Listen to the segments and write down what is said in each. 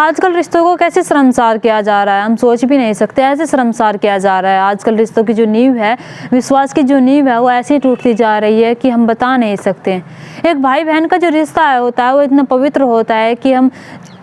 आजकल रिश्तों को कैसे शर्मसार किया जा रहा है, हम सोच भी नहीं सकते। ऐसे शर्मसार किया जा रहा है। आजकल रिश्तों की जो नींव है, विश्वास की जो नींव है, वो ऐसी टूटती जा रही है कि हम बता नहीं सकते। एक भाई बहन का जो रिश्ता होता है वो इतना पवित्र होता है कि हम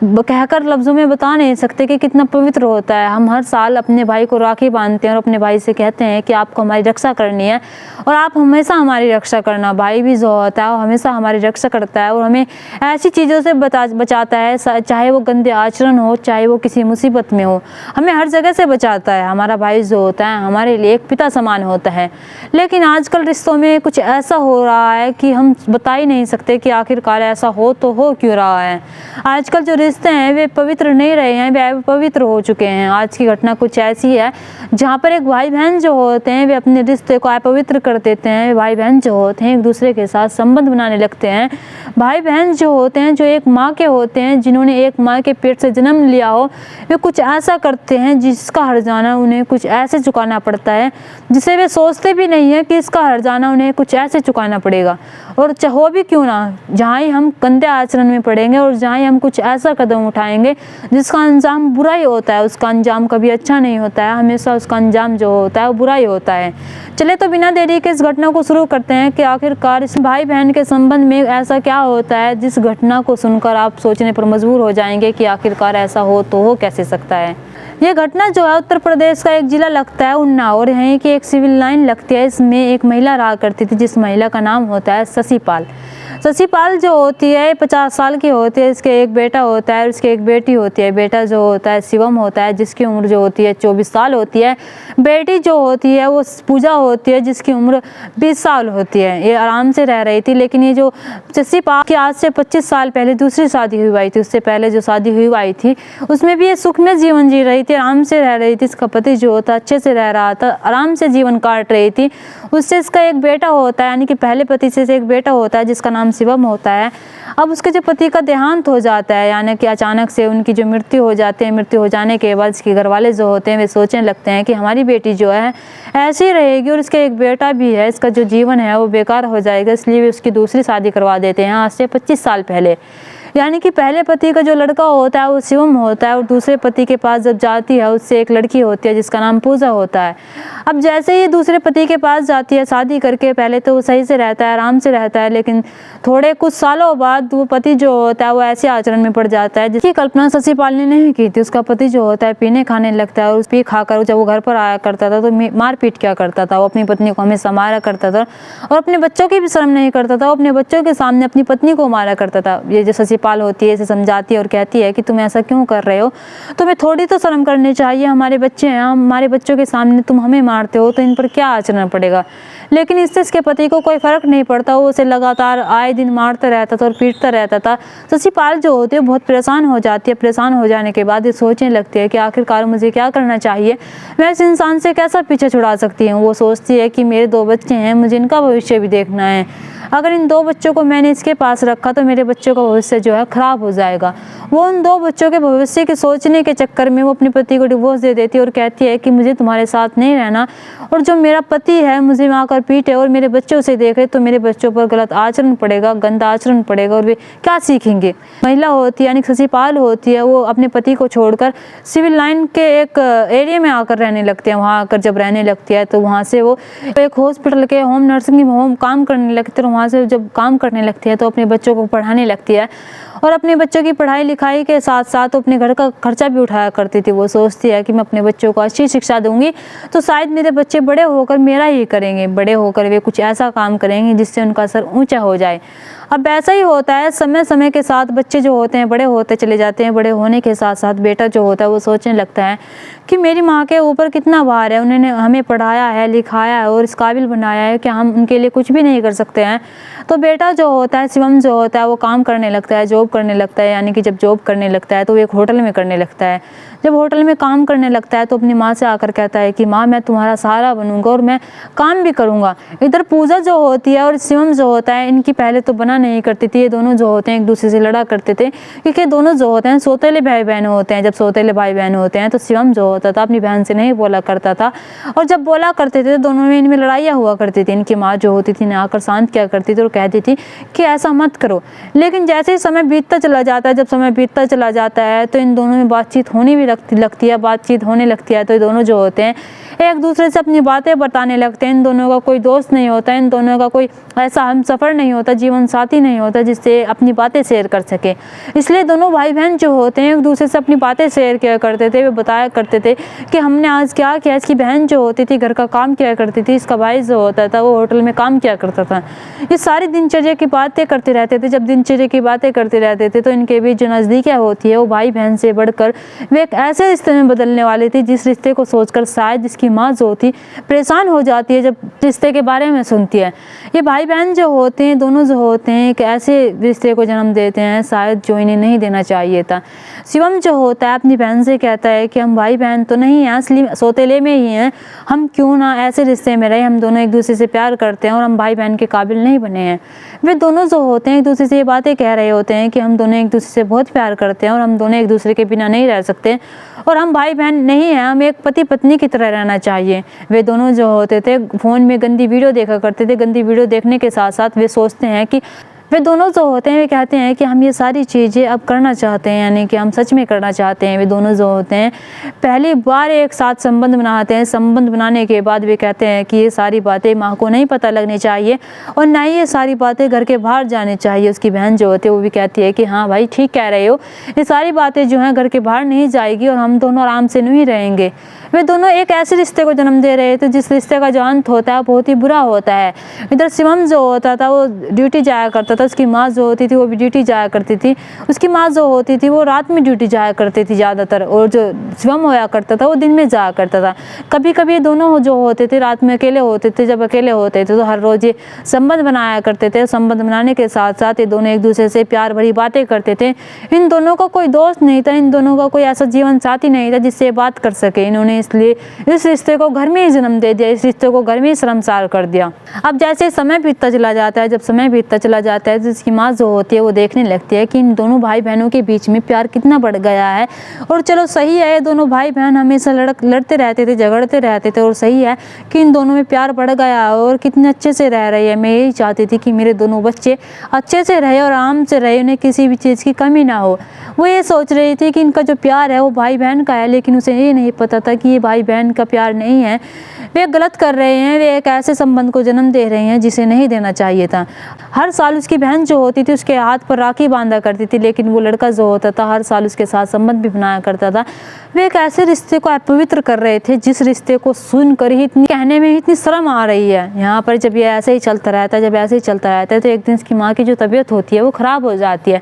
कहकर लफ्ज़ों में बता नहीं सकते कि कितना पवित्र होता है। हम हर साल अपने भाई को राखी बांधते हैं और अपने भाई से कहते हैं कि आपको हमारी रक्षा करनी है और आप हमेशा हमारी रक्षा करना। भाई भी जो होता है वो हमेशा हमारी रक्षा करता है और हमें ऐसी चीज़ों से बचाता है, चाहे वो गंदे आचरण हो, चाहे वो किसी मुसीबत में हो, हमें हर जगह से बचाता है। हमारा भाई जो होता है हमारे लिए एक पिता समान होता है। लेकिन आजकल रिश्तों में कुछ ऐसा हो रहा है कि हम बता ही नहीं सकते कि आखिरकार ऐसा हो तो हो क्यों रहा है। आजकल जो रिश्ते हैं वे पवित्र नहीं रहे हैं, वे अपवित्र हो चुके हैं। आज की घटना कुछ ऐसी है जहाँ पर एक भाई बहन जो होते हैं वे अपने रिश्ते को अपवित्र कर देते हैं। भाई बहन जो होते हैं एक दूसरे के साथ संबंध बनाने लगते हैं। भाई बहन जो होते हैं, जो एक माँ के होते हैं, जिन्होंने एक माँ के पेट से जन्म लिया हो, वे कुछ ऐसा करते हैं जिसका हर्जाना उन्हें कुछ ऐसे चुकाना पड़ता है जिसे वे सोचते भी नहीं है कि इसका हर्जाना उन्हें कुछ ऐसे चुकाना पड़ेगा। और हो भी क्यों ना, जहाँ ही हम गंदे आचरण में पड़ेंगे और जहाँ ही हम कुछ ऐसा कदम उठाएंगे जिसका अंजाम बुरा ही होता है, उसका अंजाम कभी अच्छा नहीं होता है। हमेशा उसका अंजाम जो होता है वो बुरा ही होता है। चले तो बिना देरी के इस घटना को शुरू करते हैं कि आखिरकार इस भाई बहन के संबंध में ऐसा क्या होता है जिस घटना को सुनकर आप सोचने पर मजबूर हो जाएंगे कि आखिरकार ऐसा हो तो हो कैसे सकता है। ये घटना जो है उत्तर प्रदेश का एक जिला लगता है उन्नाव, यहीं की एक सिविल लाइन लगती है। इसमें एक महिला रहा करती थी जिस महिला का नाम होता है शशि पाल। शशि पाल जो होती है 50 साल की होती है। इसके एक बेटा होता है और उसकी एक बेटी होती है। बेटा जो होता है शिवम होता है जिसकी उम्र जो होती है 24 साल होती है। बेटी जो होती है वो पूजा होती है जिसकी उम्र 20 साल होती है। ये आराम से रह रही थी। लेकिन ये जो शशि पाल की आज से 25 साल पहले दूसरी शादी हुई थी, उससे पहले जो शादी हुई थी उसमें भी ये सुख में जीवन जी रही थी, आराम से रह रही थी। इसका पति जो होता अच्छे से रह रहा था, आराम से जीवन काट रही थी। उससे इसका एक बेटा होता है, यानी कि पहले पति से एक बेटा होता है जिसका नाम शिवम होता है। अब उसके जो पति का देहांत हो जाता है, यानी कि अचानक से उनकी जो मृत्यु हो जाती है। मृत्यु हो जाने के बाद इसके घर वाले जो होते हैं वे सोचने लगते हैं कि हमारी बेटी जो है ऐसे ही रहेगी और इसका एक बेटा भी है, इसका जो जीवन है वो बेकार हो जाएगा। इसलिए वे उसकी दूसरी शादी करवा देते हैं आज से 25 साल पहले। यानी कि पहले पति का जो लड़का होता है वो शिवम होता है और दूसरे पति के पास जब जाती है उससे एक लड़की होती है जिसका नाम पूजा होता है। अब जैसे ही दूसरे पति के पास जाती है शादी करके, पहले तो वो सही से रहता है, आराम से रहता है, लेकिन थोड़े कुछ सालों बाद वो पति जो होता है वो ऐसे आचरण में पड़ जाता है जिसकी कल्पना शशि पाल ने नहीं की थी। उसका पति जो होता है पीने खाने लगता है और उस पी खाकर जब वो घर पर आया करता था तो मारपीट क्या करता था। वो अपनी पत्नी को हमेशा मारा करता था और अपने बच्चों की भी शर्म नहीं करता था। वो अपने बच्चों के सामने अपनी पत्नी को मारा करता था। ये जो शशि पाल होती है इसे समझाती है और कहती है कि तुम ऐसा क्यों कर रहे हो, तुम्हें थोड़ी तो शर्म करनी चाहिए, हमारे बच्चे हैं, हमारे बच्चों के सामने तुम हमें मारते हो तो इन पर क्या आचरण पड़ेगा। लेकिन इससे इसके पति को कोई फर्क नहीं पड़ता। वो उसे लगातार आए दिन मारता रहता था और पीटता रहता था। शशि पाल जो होती है बहुत परेशान हो जाती है। परेशान हो जाने के बाद ये सोचने लगती है कि आखिरकार मुझे क्या करना चाहिए, मैं इस इंसान से कैसा पीछे छुड़ा सकती हूँ। वो सोचती है कि मेरे 2 बच्चे हैं, मुझे इनका भविष्य भी देखना है। अगर इन 2 बच्चों को मैंने इसके पास रखा तो मेरे बच्चों का भविष्य जो है खराब हो जाएगा। वो उन 2 बच्चों के भविष्य के सोचने के चक्कर में वो अपने पति को डिवोर्स दे देती है और कहती है कि मुझे तुम्हारे साथ नहीं रहना, और जो मेरा पति है मुझे वहाँ कर पीटे और मेरे बच्चों से देखे तो मेरे बच्चों पर गलत आचरण पड़ेगा, गंदा आचरण पड़ेगा और वे क्या सीखेंगे। महिला होती है यानी शशि पाल होती है, वो अपने पति को छोड़कर सिविल लाइन के एक एरिया में आकर रहने लगते हैं। वहाँ आकर जब रहने लगती है तो वहाँ से वो एक हॉस्पिटल के होम नर्सिंग होम काम करने लगते हैं। वहाँ से जब काम करने लगती है तो अपने बच्चों को पढ़ाने लगती है और अपने बच्चों की पढ़ाई लिखाई के साथ साथ अपने घर का खर्चा भी उठाया करती थी। वो सोचती है कि मैं अपने बच्चों को अच्छी शिक्षा दूंगी तो शायद मेरे बच्चे बड़े होकर मेरा ही करेंगे, बड़े होकर वे कुछ ऐसा काम करेंगे जिससे उनका सर ऊंचा हो जाए। अब ऐसा ही होता है, समय समय के साथ बच्चे जो होते हैं बड़े होते चले जाते हैं। बड़े होने के साथ साथ बेटा जो होता है वो सोचने लगता है कि मेरी माँ के ऊपर कितना भार है, उन्होंने हमें पढ़ाया है, लिखाया है और इस काबिल बनाया है कि हम उनके लिए कुछ भी नहीं कर सकते हैं। तो बेटा जो होता है शिवम जो होता है वो काम करने लगता है, जॉब करने लगता है। यानी कि जब जॉब करने लगता है तो वो एक होटल में करने लगता है। जब होटल में काम करने लगता है तो अपनी माँ से आकर कहता है कि माँ मैं तुम्हारा सहारा बनूंगा और मैं काम भी करूंगा। इधर पूजा जो होती है और शिवम जो होता है इनकी पहले तो बना सुना नहीं करती थी। ये दोनों जो होते हैं एक दूसरे से लड़ा करते थे, क्योंकि दोनों जो होते हैं सौतेले भाई बहन होते हैं। जब सौतेले भाई बहन होते हैं तो शिवम जो होता था अपनी बहन से नहीं बोला करता था, और जब बोला करते थे दोनों में इनमें लड़ाइयाँ हुआ करती थी। इनकी माँ जो होती थी ना आकर शांत किया करती थी और कहती थी कि ऐसा मत करो। लेकिन जैसे ही समय बीतता चला जाता है, जब समय बीतता चला जाता है तो इन दोनों में बातचीत होने भी लगती है, बातचीत होने लगती है। तो ये दोनों जो होते हैं एक दूसरे से अपनी बातें बताने लगते हैं। इन दोनों का कोई दोस्त नहीं होता, इन दोनों का कोई ऐसा हमसफ़र नहीं होता, जीवन साथी नहीं होता जिससे अपनी बातें शेयर कर सके। इसलिए दोनों भाई बहन जो होते हैं एक दूसरे से अपनी बातें शेयर किया करते थे। वे बताया करते थे कि हमने आज क्या किया। इसकी बहन जो होती थी घर का काम किया करती थी, इसका भाई जो होता था वो होटल में काम किया करता था। ये सारी दिनचर्या की बातें करते रहते थे। जब दिनचर्या की बातें करते रहते थे तो इनके बीच जो नज़दीकियाँ होती है वो भाई बहन से बढ़कर वे एक ऐसे रिश्ते में बदलने वाली थी जिस रिश्ते को सोचकर शायद इसकी माँ जो होती परेशान हो जाती है जब रिश्ते के बारे में सुनती है। ये भाई बहन जो होते हैं दोनों जो होते हैं एक ऐसे रिश्ते को जन्म देते हैं शायद जो इन्हें नहीं देना चाहिए था। शिवम जो होता है अपनी बहन से कहता है कि हम भाई बहन तो नहीं हैं, असली सौतेले में ही हैं, हम क्यों ना ऐसे रिश्ते में रहे। हम दोनों एक दूसरे से प्यार करते हैं और हम भाई बहन के काबिल नहीं बने हैं। वे दोनों जो होते हैं एक दूसरे से ये बातें कह रहे होते हैं कि हम दोनों एक दूसरे से बहुत प्यार करते हैं और हम दोनों एक दूसरे के बिना नहीं रह सकते और हम भाई बहन नहीं हैं, हम एक पति पत्नी की तरह रहना चाहिए। वे दोनों जो होते थे फ़ोन में गंदी वीडियो देखा करते थे। गंदी वीडियो देखने के साथ साथ वे सोचते हैं कि वे दोनों जो होते हैं वे कहते हैं कि हम ये सारी चीज़ें अब करना चाहते हैं, यानी कि हम सच में करना चाहते हैं। वे दोनों जो होते हैं पहली बार एक साथ संबंध बनाते हैं। संबंध बनाने के बाद वे कहते हैं कि ये सारी बातें माँ को नहीं पता लगनी चाहिए और ना ही ये सारी बातें घर के बाहर जानी चाहिए। उसकी बहन जो होती है वो भी कहती है कि हाँ भाई ठीक कह रहे हो, ये सारी बातें जो हैं घर के बाहर नहीं जाएगी और हम दोनों आराम से नहीं रहेंगे। वे दोनों एक ऐसे रिश्ते को जन्म दे रहे थे जिस रिश्ते का जो अंत होता है बहुत ही बुरा होता है। इधर शिवम जो होता था वो ड्यूटी जाया करता था, उसकी माँ जो होती थी वो भी ड्यूटी जाया करती थी। उसकी माँ जो होती थी वो रात में ड्यूटी जाया करती थी ज़्यादातर, और जो शिवम होया करता था वो दिन में जाया करता था। कभी कभी दोनों जो होते थे रात में अकेले होते थे। जब अकेले होते थे तो हर रोज़ ये संबंध बनाया करते थे। संबंध बनाने के साथ साथ ये दोनों एक दूसरे से प्यार भरी बातें करते थे। इन दोनों का कोई दोस्त नहीं था, इन दोनों का कोई ऐसा जीवन साथी नहीं था जिससे बात कर सके। इन्होंने इसलिए इस रिश्ते को घर में ही जन्म दे दिया, इस रिश्ते को घर में ही शर्मसार कर दिया। अब जैसे समय बीतता चला जाता है, जब समय बीतता चला जाता है तो इसकी माँ जो होती है वो देखने लगती है कि इन दोनों भाई बहनों के बीच में प्यार कितना बढ़ गया है। और चलो सही है, ये दोनों भाई बहन हमेशा लड़ते रहते थे, झगड़ते रहते थे, और सही है कि इन दोनों में प्यार बढ़ गया और कितने अच्छे से रह रही है। मैं यही चाहती थी कि मेरे दोनों बच्चे अच्छे से रहे और आराम से रहे, उन्हें किसी भी चीज़ की कमी ना हो। वो ये सोच रही थी कि इनका जो प्यार है वो भाई बहन का है, लेकिन उसे ये नहीं पता था कि ये भाई बहन का प्यार नहीं है। वे गलत कर रहे हैं, वे एक ऐसे संबंध को जन्म दे रहे हैं जिसे नहीं देना चाहिए था। हर साल उसकी बहन जो होती थी उसके हाथ पर राखी बांधा करती थी, लेकिन वो लड़का जो होता था हर साल उसके साथ संबंध भी बनाया करता था। वे एक ऐसे रिश्ते को अपवित्र कर रहे थे जिस रिश्ते को सुनकर ही इतनी कहने में इतनी शर्म आ रही है। यहाँ पर जब ये ऐसे ही चलता रहता है तो एक दिन इसकी माँ की जो तबीयत होती है वो ख़राब हो जाती है।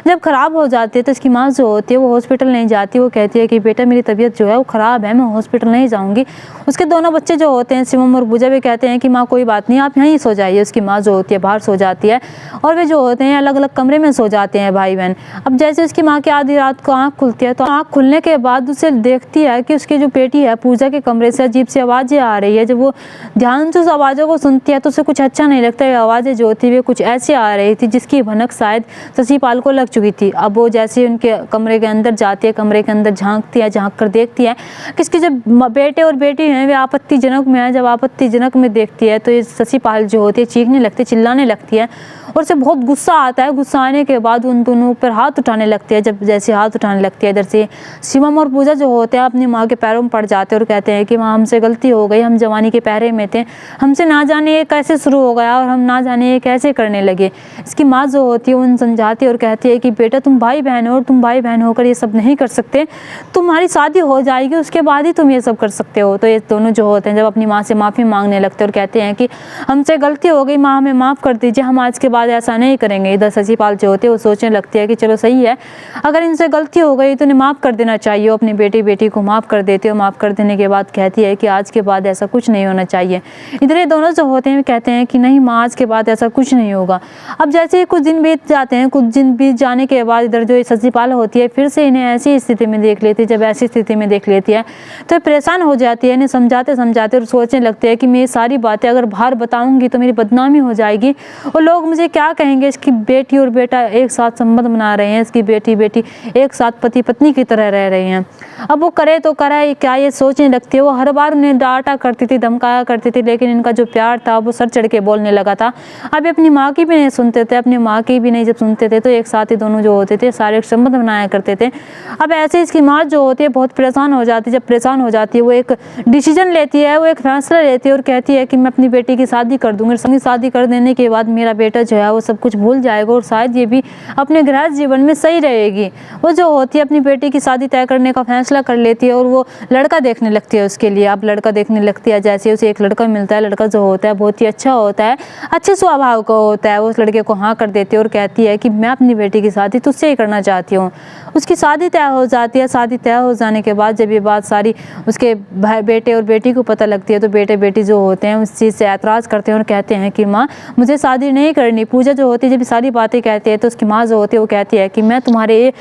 जब ख़राब हो जाती है तो इसकी माँ जो होती है वो हॉस्पिटल नहीं जाती। वो कहती है कि बेटा मेरी तबीयत जो है वो ख़राब है, मैं हॉस्पिटल नहीं जाऊँगी। उसके दोनों बच्चे जो होते हैं शिवम और पूजा भी कहते हैं कि माँ कोई बात नहीं, आप यहीं सो जाइए। उसकी माँ जो होती है बाहर सो जाती है और वे जो होते हैं अलग अलग कमरे में सो जाते हैं भाई बहन। अब जैसे उसकी माँ की आधी रात को आँख खुलती है तो आँख खुलने के बाद उसे देखती है कि उसकी जो बेटी है पूजा के कमरे से अजीब सी आवाज़ें आ रही है। जब वो ध्यान से उस आवाज़ों को सुनती है तो उसे कुछ अच्छा नहीं लगता। ये आवाज़ें जो होती है कुछ ऐसी आ रही थी जिसकी भनक शायद शशिपाल को लग चुकी थी। अब वो जैसे उनके कमरे के अंदर जाती है, कमरे के अंदर झांकती है, झांक कर देखती है कि इसके जो बेटे और बेटी हैं वे आपत्तिजनक में है। जब आपत्तिजनक में देखती है तो ये शशिपाल जो होती है चीखने लगती है, चिल्लाने लगती है और उसे बहुत गुस्सा आता है। गुस्सा आने के बाद उन दोनों पर हाथ उठाने लगती है। जब जैसे हाथ उठाने लगती है इधर से शिवम और पूजा जो होते हैं अपनी माँ के पैरों में पड़ जाते हैं और कहते हैं कि माँ हमसे गलती हो गई, हम जवानी के पहरे में थे, हमसे ना जाने ये कैसे शुरू हो गया और हम ना जाने ये कैसे करने लगे। इसकी माँ जो होती है उन समझाती है और कहती है कि बेटा तुम भाई बहन हो और तुम भाई बहन होकर ये सब नहीं कर सकते, तुम्हारी शादी हो जाएगी उसके बाद ही तुम ये सब कर सकते हो। तो ये दोनों जो होते हैं जब अपनी माँ से माफ़ी मांगने लगते हैं और कहते हैं कि हमसे गलती हो गई, माँ हमें माफ़ कर दीजिए, हम आज के बाद ऐसा नहीं करेंगे। इधर शशिपाल जो होते हैं वो सोचने लगती है कि चलो सही है, अगर इनसे गलती हो गई तो इन्हें माफ़ कर देना चाहिए। अपनी बेटी को माफ़ कर देती है। माफ़ कर देने के बाद कहती है कि आज के बाद ऐसा कुछ नहीं होना चाहिए। इधर ये दोनों जो होते हैं कहते हैं कि नहीं माँ आज के बाद ऐसा कुछ नहीं होगा। अब जैसे कुछ दिन बीत जाते हैं, कुछ दिन बीत जाने जाने के बाद इधर जो सचिपाल होती है फिर से इन्हें ऐसी स्थिति में देख लेती है। जब ऐसी स्थिति में देख लेती है तो परेशान हो जाती है, इन्हें समझाते समझाते और सोचने लगते हैं कि मैं ये सारी बातें अगर बाहर बताऊंगी तो मेरी बदनामी हो जाएगी और लोग मुझे क्या कहेंगे। इसकी बेटी और बेटा एक साथ संबंध बना रहे हैं, इसकी बेटी एक साथ पति पत्नी की तरह रह रहे हैं। अब वो करे तो करे क्या, ये सोचने लगती है। वो हर बार उन्हें डांटा करती थी, धमकाया करती थी, लेकिन इनका जो प्यार था वो सर चढ़ के बोलने लगा था। अब अपनी माँ की भी नहीं सुनते थे, अपनी माँ की भी नहीं जब सुनते थे तो एक साथ ही दोनों जो होते थे शारीरिक संबंध बनाया करते थे। अब ऐसे इसकी माँ जो होती है बहुत परेशान हो जाती है। जब परेशान हो जाती है वो एक डिसीजन लेती है, वो एक फैसला लेती है और कहती है कि मैं अपनी बेटी की शादी कर दूंगी। शादी कर देने के बाद मेरा बेटा जो है वो सब कुछ भूल जाएगा और शायद ये भी अपने गृहस्थ जीवन में सही रहेगी। वो जो होती है अपनी बेटी की शादी तय करने का फैसला कर लेती है और वो लड़का देखने लगती है उसके लिए। अब लड़का देखने लगती है, जैसे उसे एक लड़का मिलता है, लड़का जो होता है बहुत ही अच्छा होता है, अच्छे स्वभाव का होता है। वो उस लड़के को हाँ कर देती है और कहती है कि मैं अपनी बेटी की शादी तुझसे ही करना चाहती हूँ। उसकी शादी तय हो जाती है। शादी तय हो जाने के बाद जब ये बात सारी उसके बेटे और बेटी को पता लगती है तो बेटे बेटी जो होते हैं उस चीज़ से ऐतराज़ करते हैं और कहते हैं कि माँ मुझे शादी नहीं करनी। पूजा जो होती है जब सारी बातें कहती है तो उसकी माँ जो होती है वो कहती है कि मैं तुम्हारे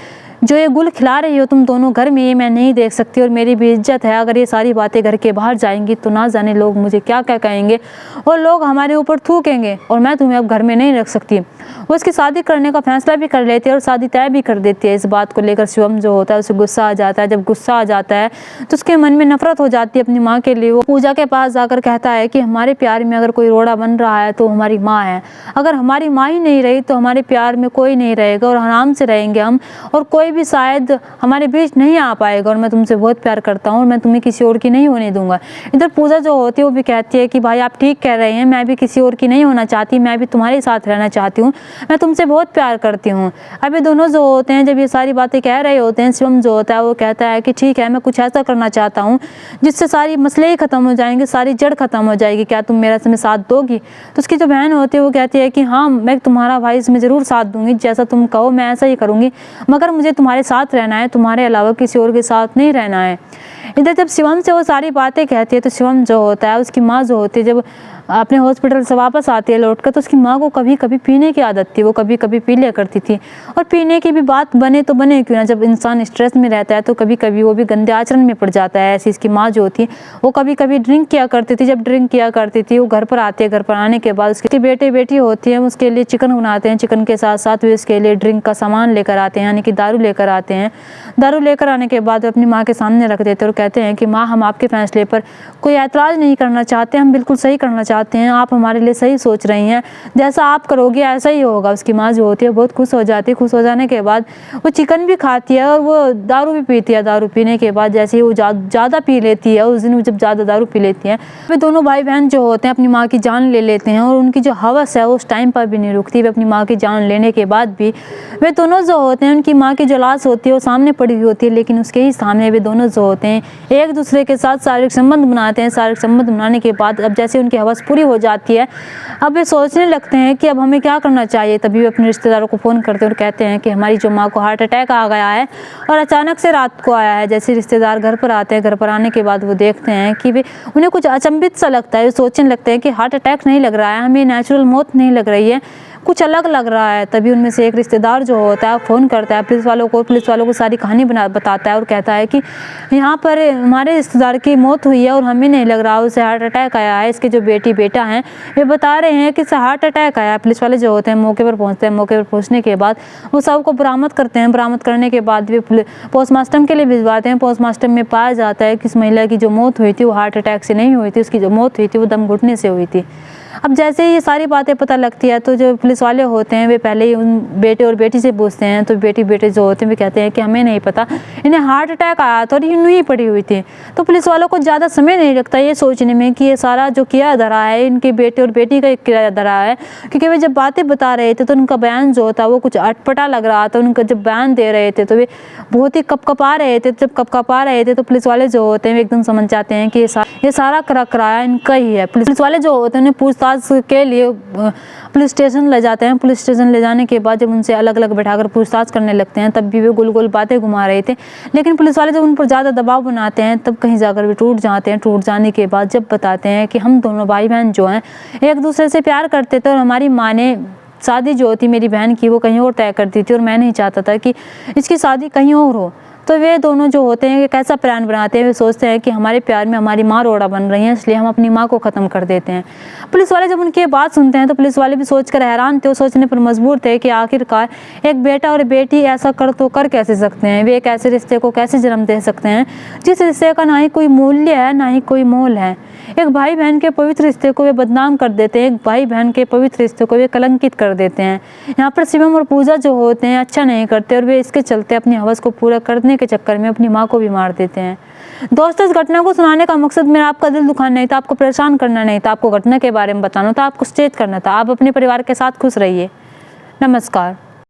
जो ये गुल खिला रही हो तुम दोनों घर में, ये मैं नहीं देख सकती और मेरी भी इज्जत है। अगर ये सारी बातें घर के बाहर जाएंगी तो ना जाने लोग मुझे क्या क्या कहेंगे और लोग हमारे ऊपर थूकेंगे और मैं तुम्हें अब घर में नहीं रख सकती। वो इसकी शादी करने का फैसला भी कर लेती है और शादी तय भी कर देती है। इस बात को लेकर शिवम जो होता है उसे गुस्सा आ जाता है। जब गुस्सा आ जाता है तो उसके मन में नफरत हो जाती है अपनी माँ के लिए। वो पूजा के पास जाकर कहता है कि हमारे प्यार में अगर कोई रोड़ा बन रहा है तो हमारी माँ है। अगर हमारी माँ ही नहीं रही तो हमारे प्यार में कोई नहीं रहेगा और आराम से रहेंगे हम और कोई भी शायद हमारे बीच नहीं आ पाएगा और मैं तुमसे बहुत प्यार करता हूँ और मैं तुम्हें किसी और की नहीं होने दूंगा। इधर पूजा जो होती है वो भी कहती है कि भाई आप ठीक कह रहे हैं, मैं भी किसी और की नहीं होना चाहती, मैं भी तुम्हारे साथ रहना चाहती हूँ, मैं तुमसे बहुत प्यार करती हूँ। अभी दोनों जो होते हैं जब ये सारी बातें कह रहे होते हैं, शिवम जो होता है वो कहता है कि ठीक है मैं कुछ ऐसा करना चाहता हूँ जिससे सारी मसले ही खत्म हो जाएंगे, सारी जड़ खत्म हो जाएगी, क्या तुम मेरा इसमें साथ दोगी। तो उसकी जो बहन होती है वो कहती है कि हाँ मैं तुम्हारा भाई इसमें ज़रूर साथ दूंगी, जैसा तुम कहो मैं ऐसा ही करूँगी, मगर मुझे तुम्हारे साथ रहना है, तुम्हारे अलावा किसी और के साथ नहीं रहना है। इधर जब शिवम से वो सारी बातें कहती है तो शिवम जो होता है उसकी माँ जो होती है जब अपने हॉस्पिटल से वापस आती है लौट कर तो उसकी माँ को कभी कभी पीने की आदत थी, वो कभी कभी पी लिया करती थी। और पीने की भी बात बने तो बने क्यों ना, जब इंसान स्ट्रेस में रहता है तो कभी कभी वो भी गंदे आचरण में पड़ जाता है। ऐसी इसकी माँ जो थी वो कभी कभी ड्रिंक किया करती थी। जब ड्रिंक किया करती थी वो घर पर आती है, घर पर आने के बाद उसके बेटे बेटी होती है उसके लिए चिकन बनाते हैं, चिकन के साथ साथ वे उसके लिए ड्रिंक का सामान लेकर आते हैं, यानी कि दारू लेकर आते हैं। दारू लेकर आने के बाद अपनी माँ के सामने रख देते हैं और कहते हैं कि माँ हम आपके फैसले पर कोई ऐतराज़ नहीं करना चाहते, हम बिल्कुल सही करना चाहते हैं, आप हमारे लिए सही सोच रही हैं, जैसा आप करोगे ऐसा ही होगा। उसकी माँ जो होती है बहुत खुश हो जाती है। खुश हो जाने के बाद वो चिकन भी खाती है और वो दारू भी पीती है। दारू पीने के बाद जैसे ही वो ज़्यादा पी लेती है, उस दिन वो जब ज़्यादा दारू पी लेती है वे दोनों भाई बहन जो होते हैं अपनी माँ की जान ले लेते हैं और उनकी जो हवस है उस टाइम पर भी नहीं रुकती। वे अपनी माँ की जान लेने के बाद भी वे दोनों जो होते हैं उनकी माँ की जो लाश होती है वो सामने पड़ी हुई होती है, लेकिन उसके ही सामने वे दोनों जो होते हैं एक दूसरे के साथ शारीरिक संबंध बनाते हैं। शारीरिक संबंध बनाने के बाद अब जैसे उनकी हवस पूरी हो जाती है अब वे सोचने लगते हैं कि अब हमें क्या करना चाहिए। तभी वे अपने रिश्तेदारों को फ़ोन करते हैं और कहते हैं कि हमारी जो माँ को हार्ट अटैक आ गया है और अचानक से रात को आया है। जैसे रिश्तेदार घर पर आते हैं, घर पर आने के बाद वो देखते हैं कि वे उन्हें कुछ अचंभित सा लगता है। वे सोचने लगते हैं कि हार्ट अटैक नहीं लग रहा है, हमें नेचुरल मौत नहीं लग रही है, कुछ अलग लग रहा है। तभी उनमें से एक रिश्तेदार जो होता है फ़ोन करता है पुलिस वालों को सारी कहानी बताता है और कहता है कि यहाँ पर हमारे रिश्तेदार की मौत हुई है और हमें नहीं लग रहा उसे हार्ट अटैक आया है। इसके जो बेटी बेटा हैं वे बता रहे हैं कि इसे हार्ट अटैक आया है। पुलिस वाले जो होते हैं मौके पर पहुँचते हैं। मौके पर पहुँचने के बाद वो सब को बरामद करते हैं। बरामद करने के बाद वे पोस्टमार्टम के लिए भिजवाते हैं। पोस्टमार्टम में पाया जाता है कि इस महिला की जो मौत हुई थी वो हार्ट अटैक से नहीं हुई थी, उसकी जो मौत हुई थी वो दम घुटने से हुई थी। अब जैसे ही ये सारी बातें पता लगती है तो जो पुलिस वाले होते हैं वे पहले ही उन बेटे और बेटी से पूछते हैं। तो बेटे जो होते हैं वे कहते हैं कि हमें नहीं पता, इन्हें हार्ट अटैक आया था और ये यूं ही पड़ी हुई थी। तो पुलिस वालों को ज़्यादा समय नहीं लगता ये सोचने में कि ये सारा जो किया धरा है इनके बेटे और बेटी का किया धरा है, क्योंकि वे जब बातें बता रहे थे तो उनका बयान जो था वो कुछ अटपटा लग रहा था। उनका जब बयान दे रहे थे तो वे बहुत ही कपकपा रहे थे। जब कपकपा रहे थे तो पुलिस वाले जो होते हैं वे एकदम समझ जाते हैं कि ये सारा कराया इनका ही है। पुलिस वाले जो होते हैं उन्हें पूछताछ के लिए पुलिस स्टेशन ले जाते हैं। पुलिस स्टेशन ले जाने के बाद जब उनसे अलग अलग बैठाकर पूछताछ करने लगते हैं तब भी वे गोल गोल बातें घुमा रहे थे। लेकिन पुलिस वाले जब उन पर ज़्यादा दबाव बनाते हैं तब कहीं जाकर वे टूट जाते हैं। टूट जाने के बाद जब बताते हैं कि हम दोनों भाई बहन जो हैं एक दूसरे से प्यार करते थे और हमारी माँ ने शादी जो होती मेरी बहन की वो कहीं और तय करती थी और मैं नहीं चाहता था कि इसकी शादी कहीं और हो। तो वे दोनों जो होते हैं कैसा प्लान बनाते हैं, वे सोचते हैं कि हमारे प्यार में हमारी माँ रोड़ा बन रही है, इसलिए हम अपनी माँ को ख़त्म कर देते हैं। पुलिस वाले जब उनकी बात सुनते हैं तो पुलिस वाले भी सोचकर हैरान थे और सोचने पर मजबूर थे कि आखिरकार एक बेटा और बेटी ऐसा कर कैसे सकते हैं। वे एक ऐसे रिश्ते को कैसे जन्म दे सकते हैं जिस रिश्ते का ना ही कोई मूल्य है ना ही कोई मोल है। एक भाई बहन के पवित्र रिश्ते को वे बदनाम कर देते हैं, एक भाई बहन के पवित्र रिश्ते को वे कलंकित कर देते हैं। यहाँ पर शिवम और पूजा जो होते हैं अच्छा नहीं करते और वे इसके चलते अपनी हवस को पूरा करने के चक्कर में अपनी माँ को भी मार देते हैं। दोस्तों, इस घटना को सुनाने का मकसद मेरा आपका दिल दुखाना नहीं था, आपको परेशान करना नहीं था, आपको घटना के बारे में बताना था, आपको सचेत करना था। आप अपने परिवार के साथ खुश रहिए। नमस्कार।